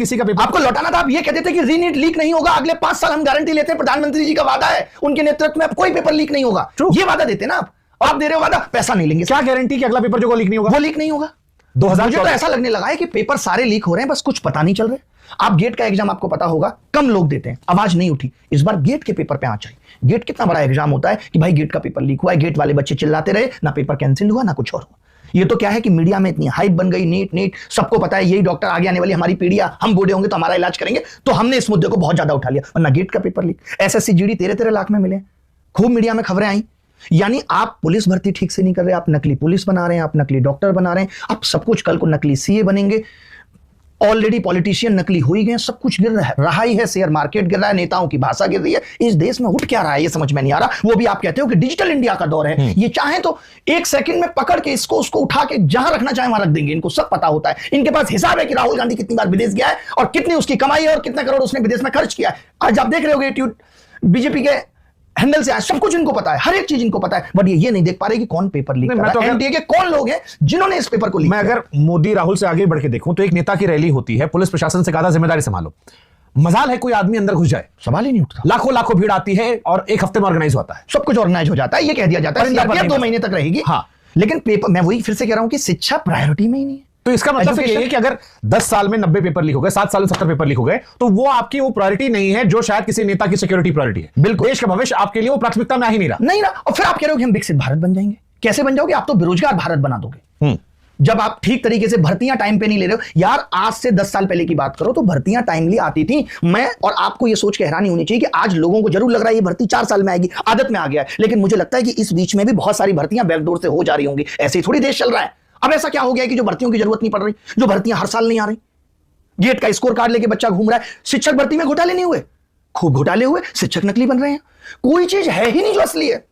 किसी का पेपर आपको लौटाना था। आप ये कहते थे कि रीनीट लीक नहीं होगा, अगले 5 साल हम गारंटी लेते हैं, प्रधानमंत्री जी का वादा है, उनके नेतृत्व में अब कोई पेपर लीक नहीं होगा। ये वादा देते ना आप, और आप दे रहे हो वादा, पैसा नहीं लेंगे। क्या गारंटी कि अगला पेपर जो लीक नहीं होगा? वो लीक नहीं होगा। 2000 मुझे तो ऐसा लगने लगा है कि पेपर सारे लीक हो रहे हैं, बस कुछ पता नहीं चल रहे। आप गेट का एग्जाम आपको पता होगा, कम लोग देते हैं, आवाज नहीं उठी। इस बार गेट के पेपर पे आ चाहिए। गेट कितना बड़ा एग्जाम होता है कि भाई गेट का पेपर लीक हुआ है, गेट वाले बच्चे चिल्लाते रहे, ना पेपर कैंसिल हुआ ना कुछ और हुआ। ये तो क्या है कि मीडिया में इतनी हाइप बन गई, नीट सबको पता है यही डॉक्टर आगे आने वाली हमारी पीढ़ियां, हम बूढ़े होंगे तो हमारा इलाज करेंगे, तो हमने इस मुद्दे को बहुत ज्यादा उठा लिया। वरना गेट का paper leak, SSC GD 13-13 lakh में मिले, खूब मीडिया में खबरें आई। यानी आप पुलिस भर्ती ठीक से नहीं कर रहे, आप नकली पुलिस बना रहे हैं, आप नकली डॉक्टर बना रहे हैं, आप सब कुछ, कल को नकली सीए बनेंगे। ऑलरेडी पॉलिटिशियन नकली हो ही गए, सब कुछ गिर रहा ही है, शेयर मार्केट गिर रहा है, नेताओं की भाषा गिर रही है। इस देश में उठ क्या रहा है ये समझ में नहीं आ रहा। वो भी आप कहते हो कि डिजिटल इंडिया का दौर है, ये चाहे तो एक सेकंड में पकड़ के इसको उसको उठा के जहां रखना चाहे वहां रख देंगे। इनको सब पता होता है, इनके पास हिसाब है कि राहुल गांधी कितनी बार विदेश गया है और कितनी उसकी कमाई है और कितने करोड़ उसने विदेश में खर्च किया है। आज आप देख रहे होगे बीजेपी के हैंडल से, आज सब कुछ इनको पता है, हर एक चीज इनको पता है, बट ये नहीं देख पा रहे कि कौन पेपर लीक कर रहा है, एनडीए के कौन लोग हैं जिन्होंने इस पेपर को लीक। मैं अगर मोदी राहुल से आगे बढ़ के देखूं तो एक नेता की रैली होती है, पुलिस प्रशासन से कहा था जिम्मेदारी संभालो, मजाल है कोई आदमी अंदर घुस जाए, सवाल ही नहीं उठता। लाखों भीड़ आती है और एक हफ्ते में ऑर्गेनाइज होता है, सब कुछ ऑर्गेनाइज हो जाता है, ये कह दिया जाता है सीआरपीएफ 2 महीने तक रहेगी। हाँ, लेकिन पेपर, मैं वही फिर से कह रहा हूं कि शिक्षा प्रायोरिटी में ही नहीं है। तो इसका मतलब ये है कि अगर 10 साल में 90 पेपर लीक हो गए, 7 साल में 70 पेपर लीक हो गए, तो वो आपकी वो प्रायोरिटी नहीं है जो शायद किसी नेता की सिक्योरिटी प्रायोरिटी है। बिल्कुल, देश का भविष्य आपके लिए वो प्राथमिकता में आ ही नहीं रहा। नहीं ना, और फिर आप कह रहे हो कि हम विकसित भारत बन जाएंगे। कैसे बन जाओगे? आप तो बेरोजगार भारत बना दोगे। जब आप ठीक तरीके से भर्तियां टाइम पे नहीं ले रहे हो। यार आज से 10 साल पहले की बात करो तो भर्तियां टाइमली आती थी। मैं और आपको ये सोच के हैरानी होनी चाहिए कि आज लोगों को जरूर लग रहा है ये भर्ती 4 साल में आएगी, आदत में आ गया है, लेकिन मुझे लगता है कि इस बीच में भी बहुत सारी भर्तियां बैकडोर से हो जा रही होंगी। ऐसे ही थोड़ी देश चल रहा है। अब ऐसा क्या हो गया है कि जो भर्तियों की जरूरत नहीं पड़ रही, जो भर्तियां हर साल नहीं आ रही, गेट का स्कोर कार्ड लेके बच्चा घूम रहा है। शिक्षक भर्ती में घोटाले नहीं हुए, खूब घोटाले हुए, शिक्षक नकली बन रहे हैं। कोई चीज है ही नहीं जो असली है।